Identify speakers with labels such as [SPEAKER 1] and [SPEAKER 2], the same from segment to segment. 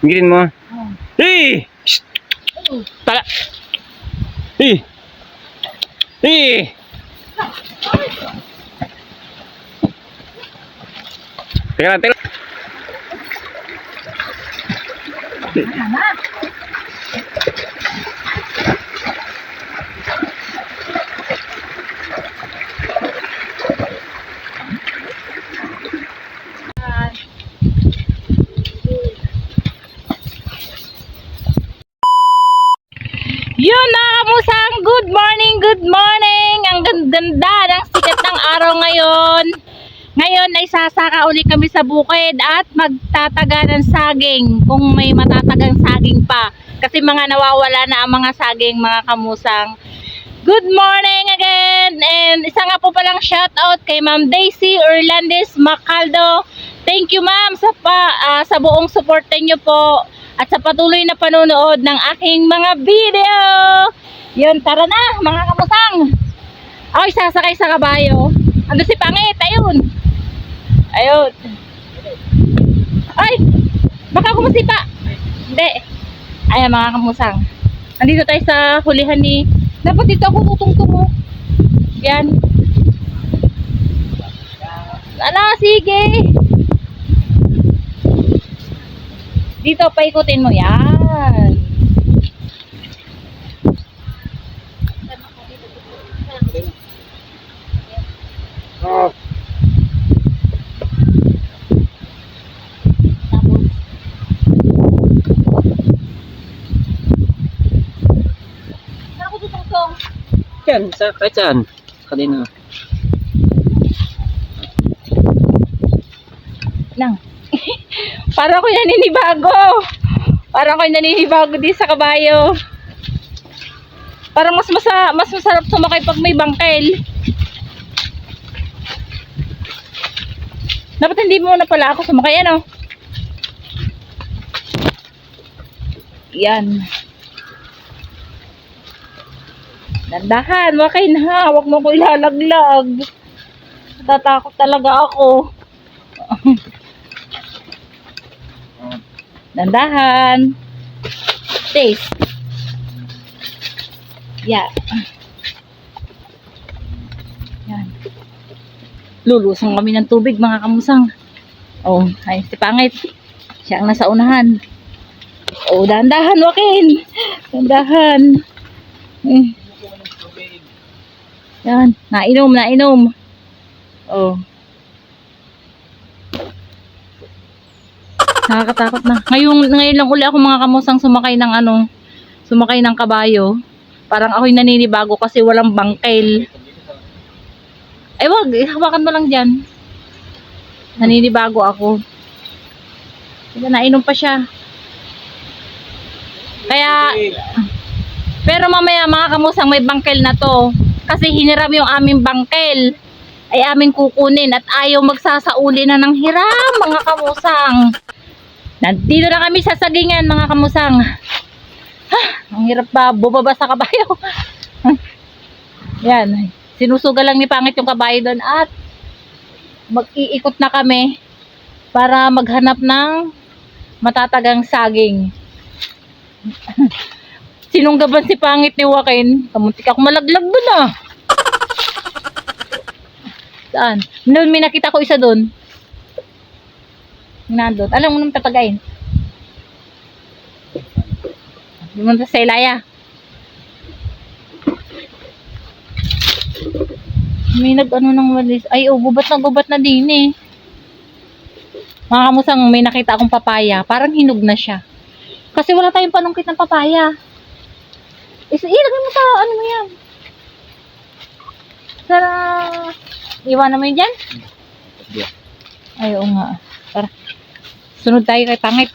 [SPEAKER 1] Girin mo. Hey! Tala! Hey! Hey! Teka lang, teka lang.
[SPEAKER 2] Yun mga kamusang, good morning, good morning. Ang ganda ng sikat ng araw ngayon. Ngayon ay sasaka uli kami sa bukid at magtataga ng saging kung may matatagang saging pa. Kasi mga nawawala na ang mga saging mga kamusang. Good morning again. And isa nga po palang shout out kay Ma'am Daisy Orlandis Macaldo. Thank you ma'am sa buong suporta niyo po. At sa patuloy na panonood ng aking mga video. Yun, tara na mga kamusang. Ay, sasakay sa kabayo. Ando si Pangit, ayun. Ayun. Ay, baka kumusipa. Hindi. Ayan mga kamusang. Andito tayo sa hulihan ni... Dapat dito ako tutungtong. Yan. Ala, sige. Dito, paikutin mo yan.
[SPEAKER 1] Oh.
[SPEAKER 2] Saan ako tutungtong?
[SPEAKER 1] Yan, kahit saan. Kanina.
[SPEAKER 2] Lang. Para ko naninibago. Para ko naninibago din sa kabayo. Parang mas masarap sumakay pag may bangkel. Dapat hindi mo na pala ako sumakay, ano? Yan. Dandahan, wakay na. Huwag mo ko ilalaglag. Tatakot talaga ako. Dandahan. Taste. Yeah. Yan. Lulusong kami ng tubig mga kamusang. Oh, ay si Pangit. Siya ang nasa unahan. Oh, dandahan wakin. Dandahan. Yan, nainom. Oh. Nakakatakot na. Ngayon lang uli ako mga kamusang sumakay ng kabayo. Parang ako'y naninibago kasi walang bangkel. Ay wag, hawakan mo lang dyan. Naninibago ako. Diba, nainom pa siya. Kaya, pero mamaya mga kamusang may bangkel na to. Kasi hiniram yung aming bangkel. Ay aming kukunin at ayaw magsasauli na ng hiram mga kamusang. Nandito na kami sa sagingan mga kamusang. Ang hirap pa bumaba sa kabayo. Yan. Sinusugal lang ni Pangit yung kabayo doon at mag-iikot na kami para maghanap ng matatagang saging. Sinunggaban si Pangit ni Joaquin. Kamuntik ako malaglag doon ah. Saan? Noon may nakita ko isa doon. Nandun. Alam mo nung tatagayin. Pumunta sa Ilaya. May nag-ano ng walis. Ay, oh, gubat na din eh. Mga kamusang, may nakita akong papaya. Parang hinog na siya. Kasi wala tayong panungkit ng papaya. Ilagay mo sa, ano mo yan? Sana, iwanan mo yun dyan? Ay, oo nga. Tara. Sunod tayo kay Pangit.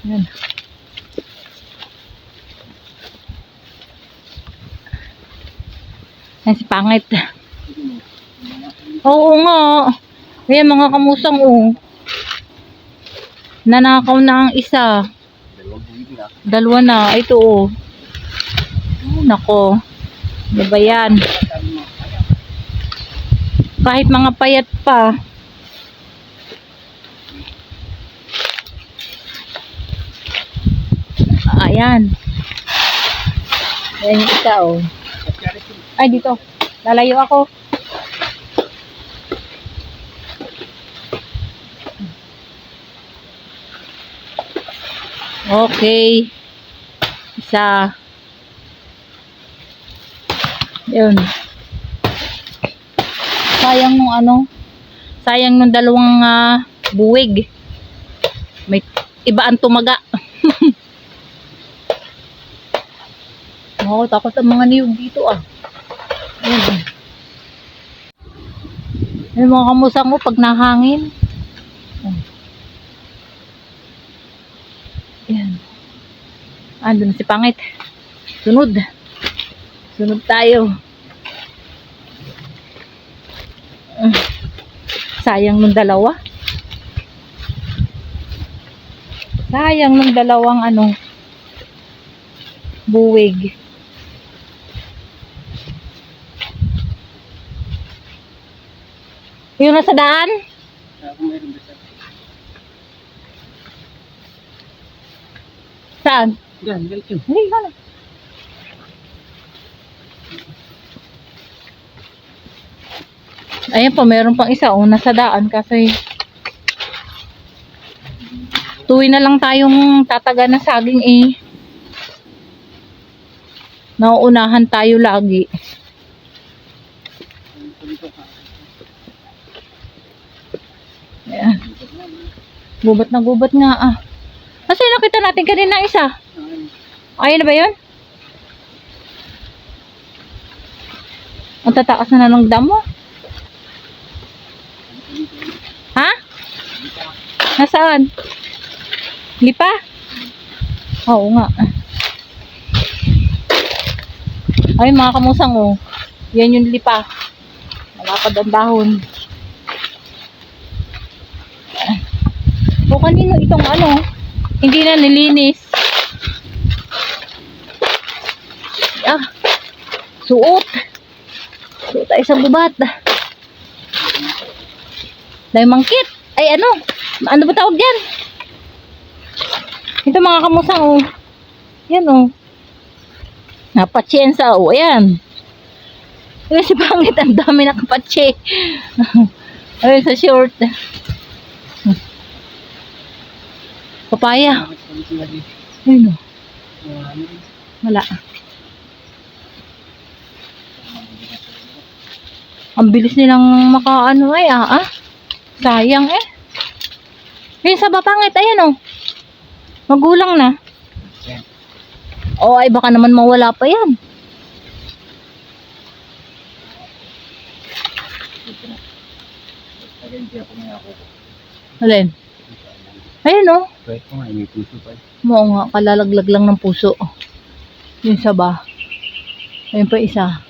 [SPEAKER 2] Yan. Yan si Pangit. Oo nga. Ayan mga kamusang oh. Nanakaw na ang isa. Dalawa na. Ito oh. Oh nako. Ano ba yan? Kahit mga payat pa. yan. Yan yung isa, oh. Ay, dito. Lalayo ako. Okay. Isa. Yun. Sayang nung ano. Sayang nung dalawang buwig. May iba ang tumaga. Oo, takot ang mga niyog dito ah. Ayun. Ayun mga kamusang mo pag nahangin. Ayan. Andun si Pangit. Sunod. Sunod tayo. Sayang nung dalawa. Sayang nung dalawang ano, buwig. Yung nasa daan? Saan?
[SPEAKER 1] Yan, galit yun.
[SPEAKER 2] Hindi, gano'n. Ayan po, meron pang isa. O, nasa daan kasi tuwi na lang tayong tataga na saging eh. Nauunahan tayo lagi. Ayan. Gubat na gubat nga ah. Kasi nakita natin kanina isa. Ayun na ba yun? Ang tataas na ng damo. Ha? Nasaan? Lipa? Oo nga. Ay mga kamusang oh. Yan yung lipa. Malapad ang dahon. O kanino itong ano? Hindi na nilinis. Ah. Suot. Suot tayo sa gubat. Dahil mangkit. Ay ano? Ano ba tawag yan? Ito mga kamusang oh. Yan oh. Napatsensa oh. Ayan. Ayan si Pangit. Ang dami na kapatse. Ayan sa short. Papaya. Ayun oh. Wala. Ang bilis nilang makaano ay ah. Sayang eh. Ayun sa Pangit. Ayan oh. Magulang na. Oh ay baka naman mawala pa yan. Alin? Ayun oh. Oo nga, kalalaglag lang ng puso. Yung saba. Ayun pa isa.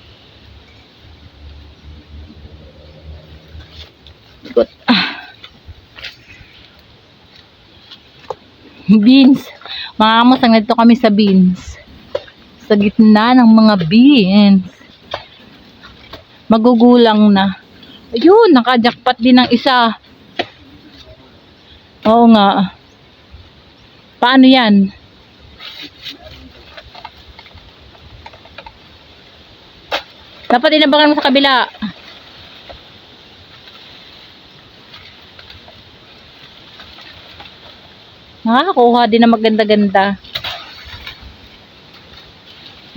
[SPEAKER 2] Ikot. Beans. Mga kamusang, nandito kami sa beans. Sa gitna ng mga beans. Magugulang na. Ayun, nakajakpat din ng isa. Oo nga. Paano yan? Dapat inabangan mo sa kabila. Nakakakuha din na maganda-ganda.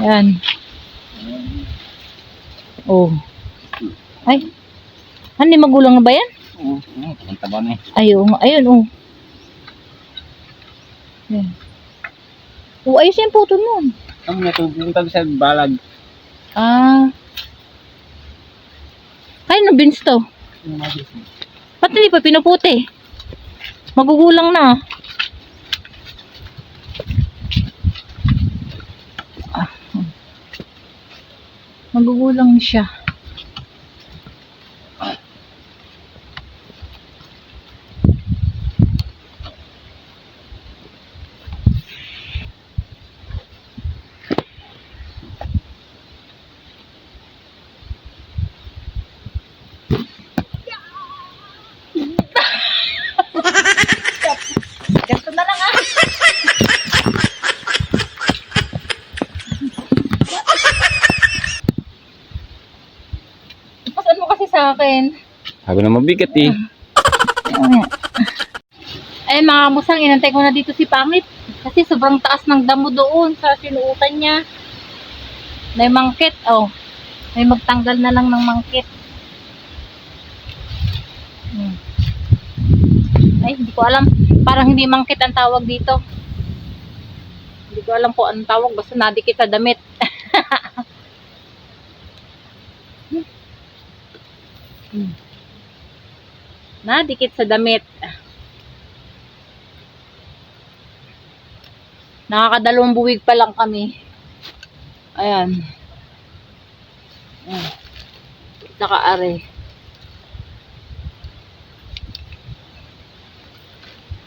[SPEAKER 2] Yan. Oh. Ay. Hindi magulang na ba yan?
[SPEAKER 1] Oo, taba na eh.
[SPEAKER 2] Ayun, ayun oh. Yan. Oh, ayos yung puto nun.
[SPEAKER 1] Ang natutulog sa balag.
[SPEAKER 2] Ah. Kaya na beans to. Ba't hindi pa pinuputi? Magugulang na. Ah. Magugulang siya. Ganito na lang ah. sa akin.
[SPEAKER 1] Ako na mabigat eh.
[SPEAKER 2] Ay mga kamusang, inantay ko na dito si Pangit. Kasi sobrang taas ng damo doon sa sinuutan niya. May mangkit, oh. May magtanggal na lang ng mangkit. Ay, hindi ko alam. Parang hindi mangkit ang tawag dito. Hindi ko alam po anong tawag. Basta nadikit sa damit. Nadikit sa damit. Nakakadalawang buwig pa lang kami. Ayan. Ayan. Naka-are.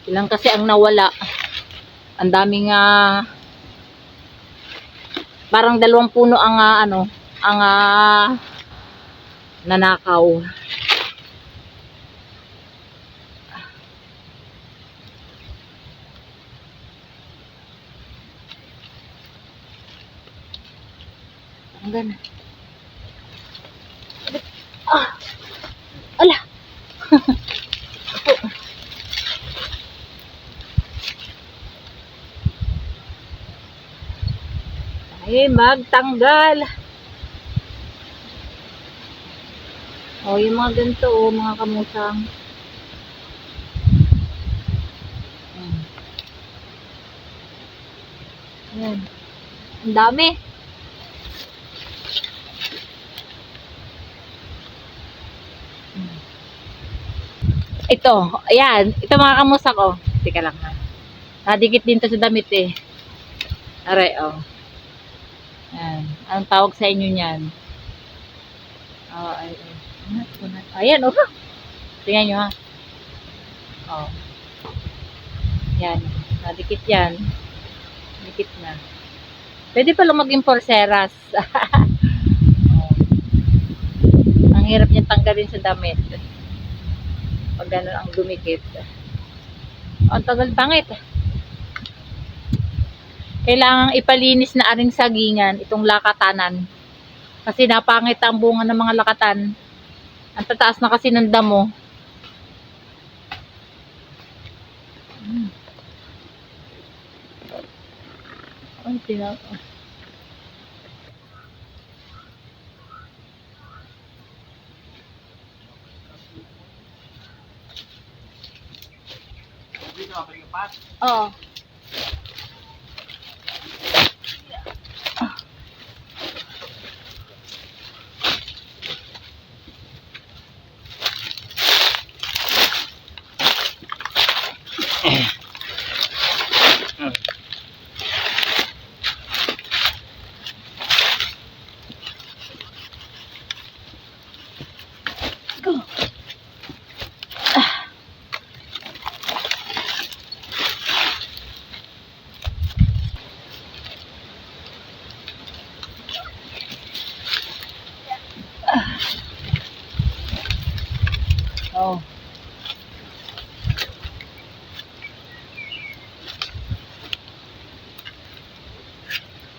[SPEAKER 2] Ilang kasi ang nawala. Ang daming parang 2 puno ang nanakaw. Hanggang ala. Ay, magtanggal. Oh, yung mga ganito, oh, mga kamusang. Ayan. Ang dami. Ito, ayan. Ito mga kamusak, oh. Teka lang ha. Nadikit din to sa damit eh. Aray, oh. Ayan. Anong tawag sa inyo niyan? Oh, ay. Ayan, oh. Tingnan nyo ha. Oh. Yan. Nadikit yan. Dikit na. Pwede pala maging porceras. Oh. Ang hirap niya tanggalin sa damit. Pag gano'n ang dumikit. Ang tagal Pangit. Kailangang ipalinis na aring sagingan itong lakatanan. Kasi napangit ang bunga ng mga lakatan. Ang tataas na kasi ng damo. Ay, oo. Oh.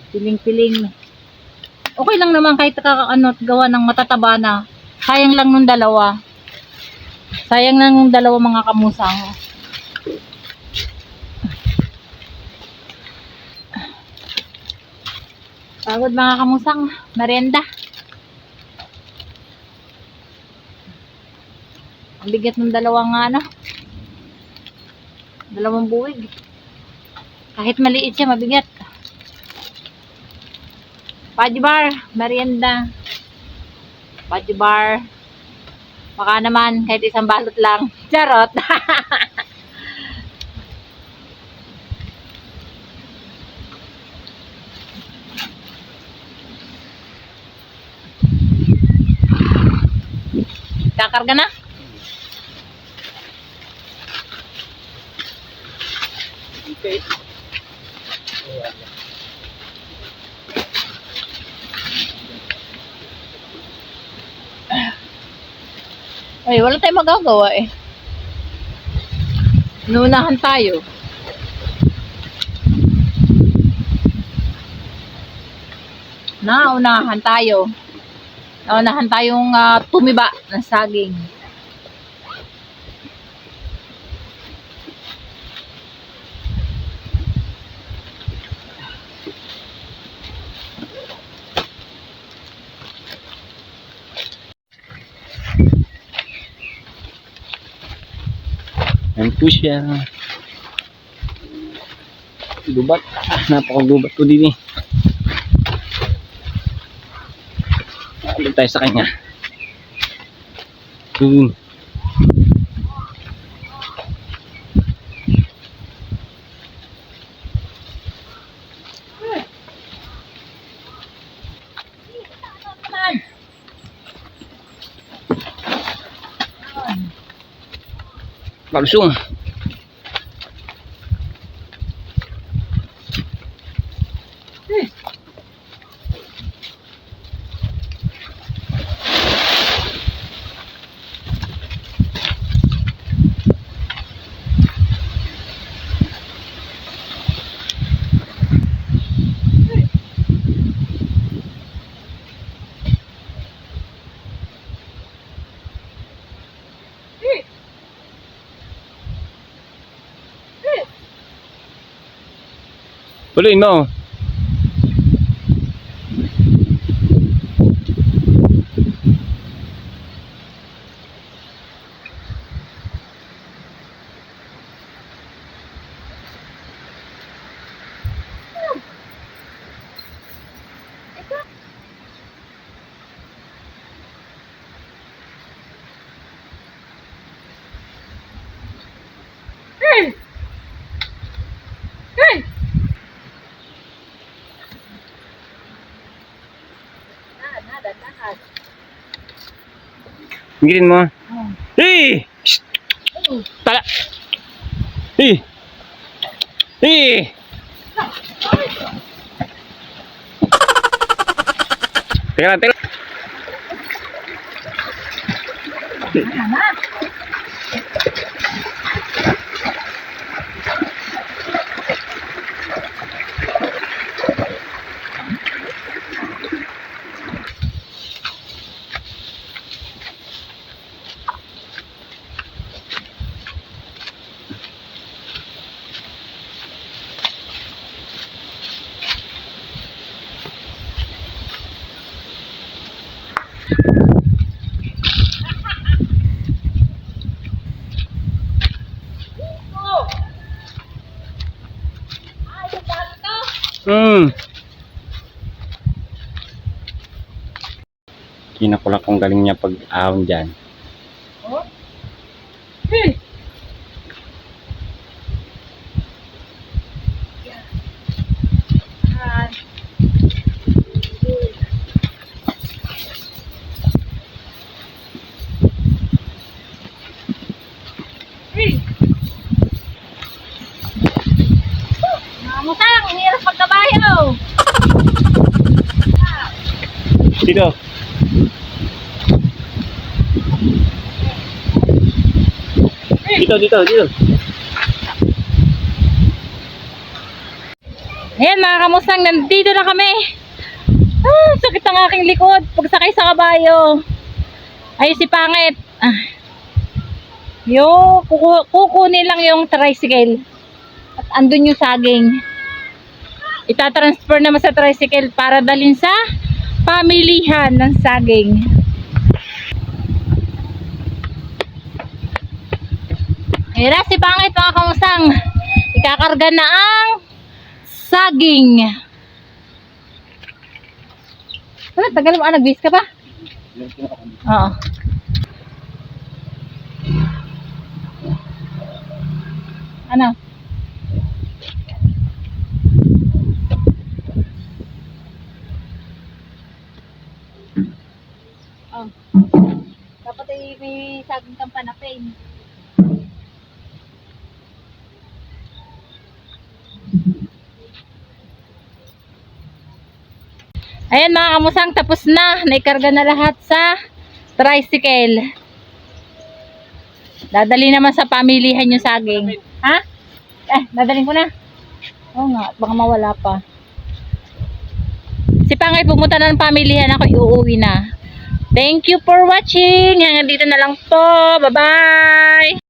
[SPEAKER 2] Piling-piling. Okay lang naman kahit gawa ng matataba na. Sayang lang nung dalawa. Sayang lang nung dalawa mga kamusang. Pagod mga kamusang. Merienda. Ang bigat ng dalawang dalawang buwig. Kahit maliit siya, mabigat. Fudge bar, merienda. Fudge bar. Baka naman, kahit isang balot lang. Charot. Kakarga na? Okay. Ay, wala tayong magagawa eh. Nunahan tayo. Naunahan tayo. Naunahan tayong tumiba ng saging.
[SPEAKER 1] Ayan po siya. Gubat. Napakagubat ko din eh. Doon tayo sa kanya. Palusong. Puluin mo. Girin mo. Hey! Shh! Tala! Hey! Hey! Teka lang, teka lang. Kinakulak kong galing niya pag-ahon dyan.
[SPEAKER 2] Oh? Hey! Namusang, hirap pagkabayo.
[SPEAKER 1] Dito. Dito.
[SPEAKER 2] Ayan mga kamusang, nandito na kami. Sakit ang aking likod pagsakay sa kabayo. Ay si pangit. Kukunin lang yung tricycle. At andun yung saging. Itatransfer naman sa tricycle para dalhin sa pamilihan ng saging. Ayan na si pangit mga kamusang. Ikakarga na ang saging. Wala, tagal mo. Nag-bis ka pa? Oo. Ano? Oh. Dapat ay may saging kang panapin. Ayan mga kamusang, tapos na. Naikarga na lahat sa tricycle. Dadali naman sa pamilihan yung saging. Ha? Dadalhin ko na. Oo nga, baka mawala pa. Si Pangay pumunta na ng pamilihan, ako iuuwi na. Thank you for watching. Hanggang dito na lang po. Bye-bye.